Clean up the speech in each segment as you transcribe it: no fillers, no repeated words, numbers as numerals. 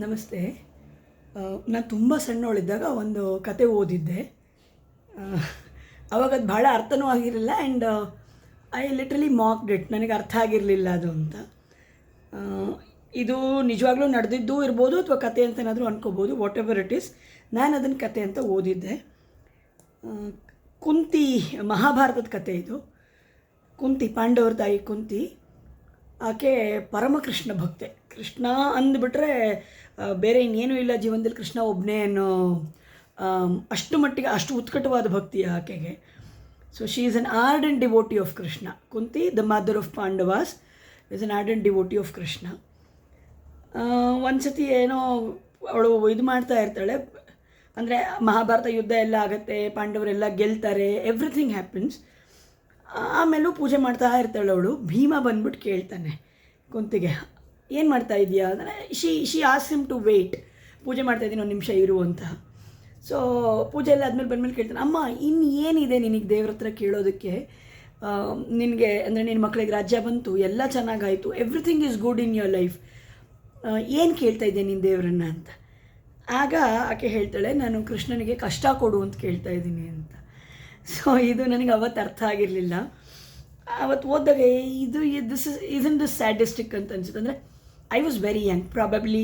ನಮಸ್ತೆ. ನಾನು ತುಂಬ ಸಣ್ಣವಳಿದ್ದಾಗ ಒಂದು ಕತೆ ಓದಿದ್ದೆ. ಆವಾಗ ಅದು ಭಾಳ ಅರ್ಥನೂ ಆಗಿರಲಿಲ್ಲ and I literally mocked it. ನನಗೆ ಅರ್ಥ ಆಗಿರಲಿಲ್ಲ ಅದು ಅಂತ. ಆ, ಇದು ನಿಜವಾಗ್ಲೂ ನಡೆದಿದ್ದೂ ಇರ್ಬೋದು ಅಥವಾ ಕತೆ ಅಂತ ಏನಾದರೂ ಅನ್ಕೋಬೋದು. ವಾಟ್ ಎವರ್ ಇಟ್ ಈಸ್, ನಾನು ಅದನ್ನು ಕತೆ ಅಂತ ಓದಿದ್ದೆ. ಆ, ಕುಂತಿ, ಮಹಾಭಾರತದ ಕತೆ ಇದು. ಕುಂತಿ, ಪಾಂಡವರ ತಾಯಿ ಕುಂತಿ, ಆಕೆ ಪರಮಕೃಷ್ಣ ಭಕ್ತೆ. ಕೃಷ್ಣ ಅಂದುಬಿಟ್ರೆ ಬೇರೆ ಇನ್ನೇನೂ ಇಲ್ಲ ಜೀವನದಲ್ಲಿ, ಕೃಷ್ಣ ಒಬ್ಬನೇ ಅನ್ನೋ ಅಷ್ಟು ಮಟ್ಟಿಗೆ ಅಷ್ಟು ಉತ್ಕಟವಾದ ಭಕ್ತಿ ಆಕೆಗೆ. So she is an ardent devotee of Krishna. Kunti, the mother of Pandavas, is an ardent devotee of Krishna. ಒಂದು ಸತಿ ಏನೋ ಅವಳು ಇದು ಮಾಡ್ತಾ ಇರ್ತಾಳೆ, ಅಂದರೆ ಮಹಾಭಾರತ ಯುದ್ಧ ಎಲ್ಲ ಆಗುತ್ತೆ, ಪಾಂಡವರೆಲ್ಲ ಗೆಲ್ತಾರೆ, ಎವ್ರಿಥಿಂಗ್ ಹ್ಯಾಪನ್ಸ್. ಆಮೇಲೂ ಪೂಜೆ ಮಾಡ್ತಾ ಇರ್ತಾಳೆ ಅವಳು. ಭೀಮ ಬಂದ್ಬಿಟ್ಟು ಕೇಳ್ತಾನೆ ಕುಂತಿಗೆ, ಏನು ಮಾಡ್ತಾ ಇದೆಯಾ ಅಂದರೆ she ask him to wait. ಪೂಜೆ ಮಾಡ್ತಾಯಿದ್ದೀನಿ, ಒಂದು ನಿಮಿಷ ಇರು ಅಂತ. ಸೊ ಪೂಜೆ ಎಲ್ಲ ಆದಮೇಲೆ ಬಂದಮೇಲೆ ಕೇಳ್ತಾನೆ, ಅಮ್ಮ ಇನ್ನು ಏನಿದೆ ನಿನಗೆ ದೇವ್ರ ಹತ್ರ ಕೇಳೋದಕ್ಕೆ? ನಿನಗೆ ಅಂದರೆ ನಿನ್ನ ಮಕ್ಕಳಿಗೆ ರಾಜ್ಯ ಬಂತು, ಎಲ್ಲ ಚೆನ್ನಾಗಾಯಿತು, everything is good in your life, ಏನು ಕೇಳ್ತಾ ಇದ್ದೆ ನೀನು ದೇವರನ್ನ ಅಂತ. ಆಗ ಆಕೆ ಹೇಳ್ತಾಳೆ, ನಾನು ಕೃಷ್ಣನಿಗೆ ಕಷ್ಟ ಕೊಡು ಅಂತ ಕೇಳ್ತಾ ಇದ್ದೀನಿ ಅಂತ. ಸೊ ಇದು ನನಗೆ ಅವತ್ತು ಅರ್ಥ ಆಗಿರಲಿಲ್ಲ. ಅವತ್ತು ಓದಿದಾಗ ದಿಸ್ ಸ್ಯಾಡಿಸ್ಟಿಕ್ ಅಂತ ಅನ್ಸುತ್ತೆ. ಅಂದರೆ I was very Young, probably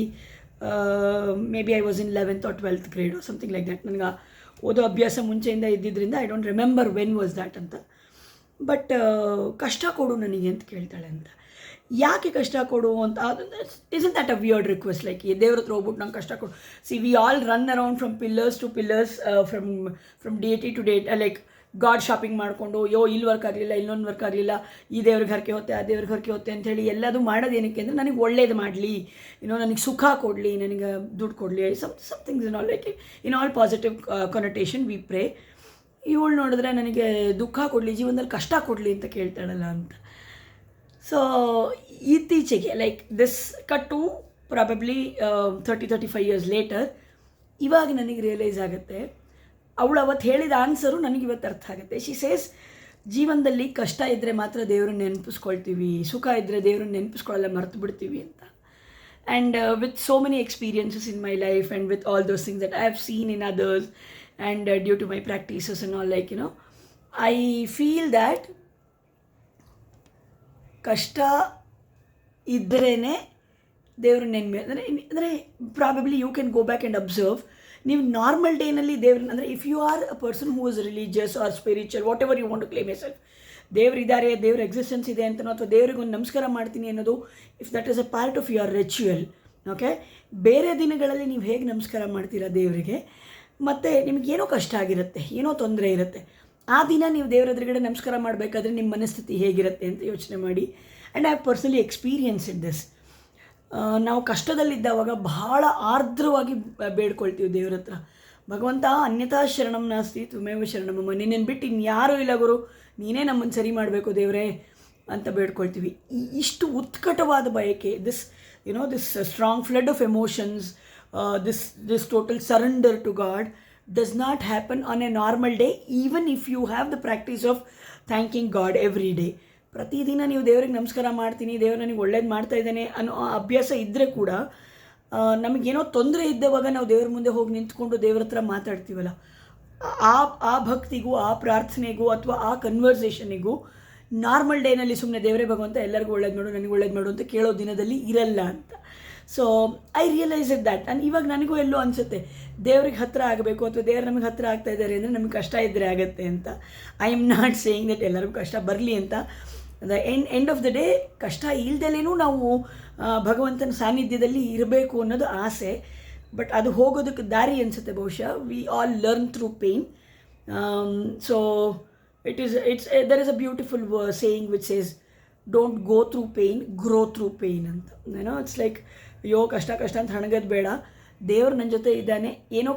may be I was in 11th or 12th grade or something like that. ನನಗೆ ಓದೋ ಅಭ್ಯಾಸ ಮುಂಚೆಯಿಂದ ಇದ್ದಿದ್ದರಿಂದ I don't remember when was that ಅಂತ. ಬಟ್ ಕಷ್ಟ ಕೊಡು ನನಗೆ ಅಂತ ಕೇಳ್ತಾಳೆ ಅಂತ. ಯಾಕೆ ಕಷ್ಟ ಕೊಡು ಅಂತ, isn't that a weird request? Like ದೇವ್ರ ಹತ್ರ ಹೋಗ್ಬಿಟ್ಟು ನಂಗೆ ಕಷ್ಟ ಕೊಡು. See we all run around from pillars to pillars, from date to date, like god shopping ಮಾಡಿಕೊಂಡು, ಇಲ್ಲಿ ವರ್ಕ್ ಆಗಲಿಲ್ಲ, ಇಲ್ಲೊಂದು ವರ್ಕ್ ಆಗಲಿಲ್ಲ, ಈ ದೇವ್ರಿಗೆ ಹರಕೆ ಹೊತ್ತೆ, ಆ ದೇವ್ರಿಗೆ ಹರಕೆ ಹೊತ್ತೆ ಅಂಥೇಳಿ ಎಲ್ಲದು ಮಾಡೋದು ಏನಕ್ಕೆ ಅಂದರೆ ನನಗೆ ಒಳ್ಳೇದು ಮಾಡಲಿ, ನನಗೆ ಸುಖ ಕೊಡಲಿ, ನನಗೆ ದುಡ್ಡು ಕೊಡಲಿ, somethings in all, like in all positive connotation we pray. ಇವಳು ನೋಡಿದ್ರೆ ನನಗೆ ದುಃಖ ಕೊಡಲಿ, ಜೀವನದಲ್ಲಿ ಕಷ್ಟ ಕೊಡಲಿ ಅಂತ ಕೇಳ್ತಾಳಲ್ಲ ಅಂತ. ಸೊ ಇತ್ತೀಚೆಗೆ like this cut to probably 30-35 years later, ಇವಾಗ ನನಗೆ ರಿಯಲೈಸ್ ಆಗುತ್ತೆ, ಅವಳು ಅವತ್ತು ಹೇಳಿದ ಆನ್ಸರು ನನಗಿವತ್ತು ಅರ್ಥ ಆಗುತ್ತೆ. ಶಿ ಸೇಸ್, ಜೀವನದಲ್ಲಿ ಕಷ್ಟ ಇದ್ದರೆ ಮಾತ್ರ ದೇವ್ರನ್ನ ನೆನಪಿಸ್ಕೊಳ್ತೀವಿ, ಸುಖ ಇದ್ದರೆ ದೇವ್ರನ್ನ ನೆನಪಿಸ್ಕೊಳ್ಳಲ್ಲ, ಮರ್ತು ಬಿಡ್ತೀವಿ ಅಂತ. And with so many experiences in my life and with all those things that I have seen in others and due to my practices and all, like I feel that ಕಷ್ಟ ಇದ್ರೇ ದೇವ್ರ ನೆನ್ಮೆ ಅಂದರೆ probably you can go back and observe. ನೀವು normal ಡೇನಲ್ಲಿ ದೇವ್ರನ್ನ, ಅಂದರೆ if you are a person who is religious or spiritual, whatever you want to claim yourself, ದೇವರಿದ್ದಾರೆ, ದೇವ್ರ ಎಕ್ಸಿಸ್ಟೆನ್ಸ್ ಇದೆ ಅಂತನೋ, ಅಥವಾ ದೇವ್ರಿಗೆ ಒಂದು ನಮಸ್ಕಾರ ಮಾಡ್ತೀನಿ ಅನ್ನೋದು, if that is a part of your ritual, okay. ಬೇರೆ ದಿನಗಳಲ್ಲಿ ನೀವು ಹೇಗೆ ನಮಸ್ಕಾರ ಮಾಡ್ತೀರಾ ದೇವರಿಗೆ, ಮತ್ತು ನಿಮಗೇನೋ ಕಷ್ಟ ಆಗಿರುತ್ತೆ, ಏನೋ ತೊಂದರೆ ಇರುತ್ತೆ, ಆ ದಿನ ನೀವು ದೇವ್ರ ಎದುರುಗಡೆ ನಮಸ್ಕಾರ ಮಾಡಬೇಕಾದ್ರೆ ನಿಮ್ಮ ಮನಸ್ಥಿತಿ ಹೇಗಿರುತ್ತೆ ಅಂತ ಯೋಚನೆ ಮಾಡಿ. And I have personally experienced this. ನಾವು ಕಷ್ಟದಲ್ಲಿದ್ದಾವಾಗ ಬಹಳ ಆರ್ದ್ರವಾಗಿ ಬೇಡ್ಕೊಳ್ತೀವಿ ದೇವ್ರ ಹತ್ರ, ಭಗವಂತ ಅನ್ಯಥಾ ಶರಣಂ ನಾಸ್ತಿ ತ್ವಮೇವ ಶರಣಮಮ್ಮ, ನಿನ್ನನ್ನು ಬಿಟ್ಟು ಇನ್ಯಾರೂ ಇಲ್ಲ ಗುರು, ನೀನೇ ನಮ್ಮನ್ನು ಸರಿ ಮಾಡಬೇಕು ದೇವರೇ ಅಂತ ಬೇಡ್ಕೊಳ್ತೀವಿ. ಇಷ್ಟು ಉತ್ಕಟವಾದ ಬಯಕೆ, this this strong flood of emotions, this total surrender to God does not happen on a normal day, even if you have the practice of thanking God every day. ಪ್ರತಿದಿನ ನೀವು ದೇವ್ರಿಗೆ ನಮಸ್ಕಾರ ಮಾಡ್ತೀನಿ, ದೇವ್ರು ನನಗೆ ಒಳ್ಳೇದು ಮಾಡ್ತಾ ಇದ್ದಾನೆ ಅನ್ನೋ ಅಭ್ಯಾಸ ಇದ್ದರೆ ಕೂಡ, ನಮಗೇನೋ ತೊಂದರೆ ಇದ್ದವಾಗ ನಾವು ದೇವ್ರ ಮುಂದೆ ಹೋಗಿ ನಿಂತ್ಕೊಂಡು ದೇವ್ರ ಹತ್ರ ಮಾತಾಡ್ತೀವಲ್ಲ, ಆ ಭಕ್ತಿಗೂ, ಆ ಪ್ರಾರ್ಥನೆಗೂ ಅಥವಾ ಆ ಕನ್ವರ್ಸೇಷನಿಗೂ ನಾರ್ಮಲ್ ಡೇನಲ್ಲಿ ಸುಮ್ಮನೆ ದೇವರೇ ಭಗವಂತ ಎಲ್ಲರಿಗೂ ಒಳ್ಳೇದು ಮಾಡು, ನನಗೆ ಒಳ್ಳೇದು ಮಾಡು ಅಂತ ಕೇಳೋ ದಿನದಲ್ಲಿ ಇರಲ್ಲ ಅಂತ. So I realised that. And ಇವಾಗ ನನಗೂ ಎಲ್ಲೋ ಅನಿಸುತ್ತೆ, ದೇವ್ರಿಗೆ ಹತ್ತಿರ ಆಗಬೇಕು ಅಥವಾ ದೇವ್ರು ನಮಗೆ ಹತ್ತಿರ ಆಗ್ತಾ ಇದ್ದಾರೆ ಅಂದರೆ ನಮಗೆ ಕಷ್ಟ ಇದ್ದರೆ ಆಗುತ್ತೆ ಅಂತ. I am not saying that ಎಲ್ಲರಿಗೂ ಕಷ್ಟ ಬರಲಿ ಅಂತ. The end of the day ಕಷ್ಟ ಇಲ್ದಲೇನೂ ನಾವು ಭಗವಂತನ ಸಾನ್ನಿಧ್ಯದಲ್ಲಿ ಇರಬೇಕು ಅನ್ನೋದು ಆಸೆ. ಬಟ್ ಅದು ಹೋಗೋದಕ್ಕೆ ದಾರಿ ಅನಿಸುತ್ತೆ ಬಹುಶಃ. We all learn through pain. So there is a beautiful saying which says, don't go through pain, grow through pain ಅಂತ. ಇಟ್ಸ್ ಲೈಕ್, ಅಯ್ಯೋ ಕಷ್ಟ ಅಂತ ಹಣಗದ್ ಬೇಡ, ದೇವ್ರು ನನ್ನ ಜೊತೆ ಇದ್ದಾನೆ, ಏನೋ